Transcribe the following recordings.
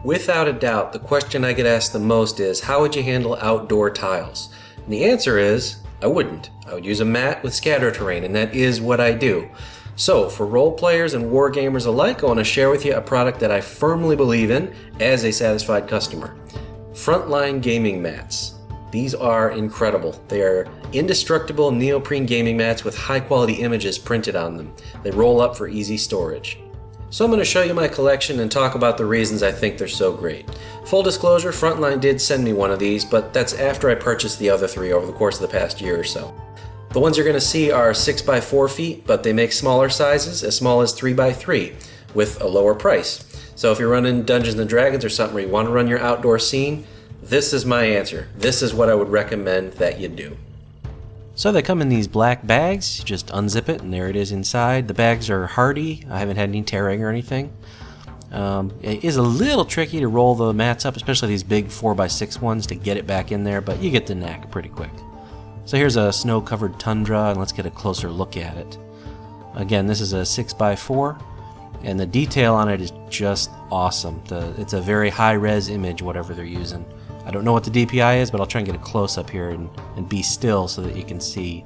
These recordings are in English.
Without a doubt, the question I get asked the most is, how would you handle outdoor tiles? And the answer is, I wouldn't. I would use a mat with scatter terrain, and that is what I do. So, for role players and war gamers alike, I want to share with you a product that I firmly believe in as a satisfied customer. Frontline gaming mats. These are incredible. They are indestructible neoprene gaming mats with high quality images printed on them. They roll up for easy storage. So I'm going to show you my collection and talk about the reasons I think they're so great. Full disclosure, Frontline did send me one of these, but that's after I purchased the other three over the course of the past year or so. The ones you're going to see are 6 by 4 feet, but they make smaller sizes, as small as 3 by 3, with a lower price. So if you're running Dungeons & Dragons or something where you want to run your outdoor scene, this is my answer. This is what I would recommend that you do. So they come in these black bags. You just unzip it and there it is inside. The bags are hardy. I haven't had any tearing or anything. It is a little tricky to roll the mats up, especially these big 4x6 ones, to get it back in there, but you get the knack pretty quick. So here's a snow-covered Tundra, and let's get a closer look at it. Again, this is a 6x4, and the detail on it is just awesome. It's a very high-res image, whatever they're using. I don't know what the DPI is, but I'll try and get a close-up here and be still so that you can see.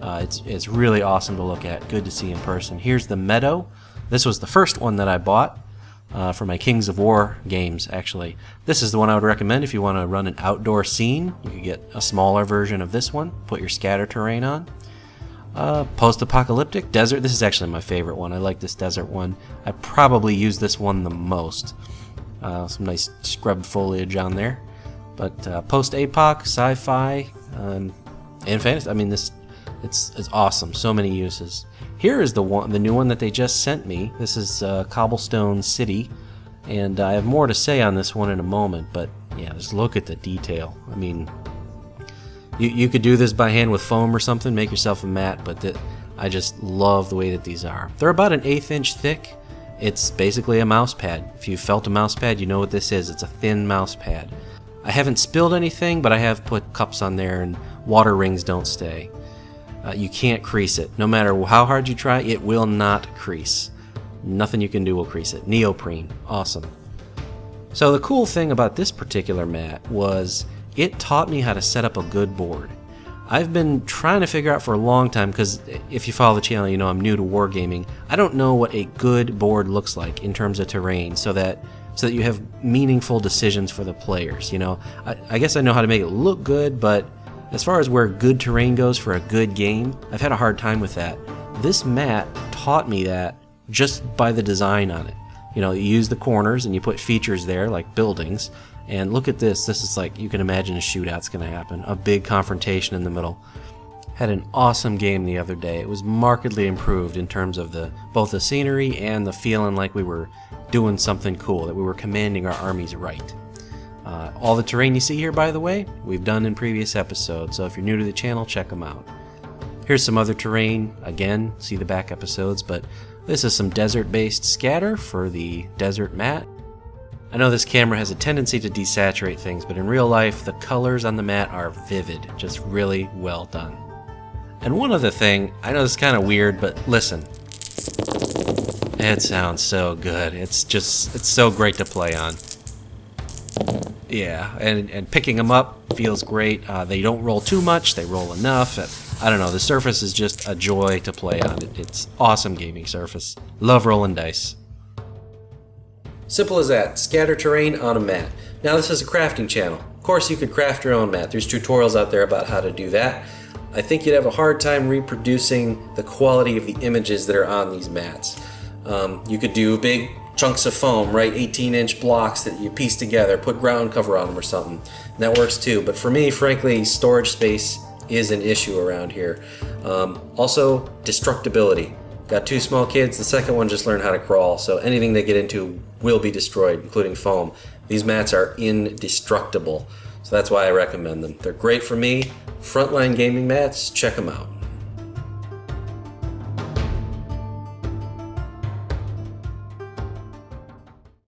It's really awesome to look at, good to see in person. Here's the Meadow. This was the first one that I bought for my Kings of War games, actually. This is the one I would recommend if you want to run an outdoor scene. You could get a smaller version of this one, put your scatter terrain on. Post-Apocalyptic Desert. This is actually my favorite one. I like this desert one. I probably use this one the most. Some nice scrubbed foliage on there. But post-apoc, sci-fi, and fantasy. I mean, it's awesome. So many uses. Here is the new one that they just sent me. This is Cobblestone City, and I have more to say on this one in a moment. But yeah, just look at the detail. I mean, you could do this by hand with foam or something, make yourself a mat. But I just love the way that these are. They're about an 1/8 inch thick. It's basically a mouse pad. If you felt a mouse pad, you know what this is. It's a thin mouse pad. I haven't spilled anything, but I have put cups on there and water rings don't stay. You can't crease it. No matter how hard you try, it will not crease. Nothing you can do will crease it. Neoprene. Awesome. So the cool thing about this particular mat was it taught me how to set up a good board. I've been trying to figure out for a long time, because if you follow the channel, you know I'm new to wargaming. I don't know what a good board looks like in terms of terrain so that you have meaningful decisions for the players. You know, I guess I know how to make it look good, but as far as where good terrain goes for a good game, I've had a hard time with that. This mat taught me that just by the design on it. You know, you use the corners and you put features there like buildings, and look at this. This is like, you can imagine a shootout's going to happen, a big confrontation in the middle. Had an awesome game the other day. It was markedly improved in terms of both the scenery and the feeling like we were doing something cool, that we were commanding our armies right. All the terrain you see here, by the way, we've done in previous episodes, so if you're new to the channel, check them out. Here's some other terrain. Again, see the back episodes, but this is some desert-based scatter for the desert mat. I know this camera has a tendency to desaturate things, but in real life, the colors on the mat are vivid, just really well done. And one other thing, I know this is kind of weird, but listen. It sounds so good. It's so great to play on. Yeah, and picking them up feels great. They don't roll too much, they roll enough. I don't know, the surface is just a joy to play on. It's awesome gaming surface. Love rolling dice. Simple as that. Scatter terrain on a mat. Now this is a crafting channel. Of course you could craft your own mat. There's tutorials out there about how to do that. I think you'd have a hard time reproducing the quality of the images that are on these mats. You could do big chunks of foam, right? 18-inch blocks that you piece together, put ground cover on them or something. And that works too. But for me, frankly, storage space is an issue around here. Also, destructibility. Got 2 small kids. The second one just learned how to crawl, so anything they get into will be destroyed, including foam. These mats are indestructible, so that's why I recommend them. They're great for me. Frontline gaming mats, check them out.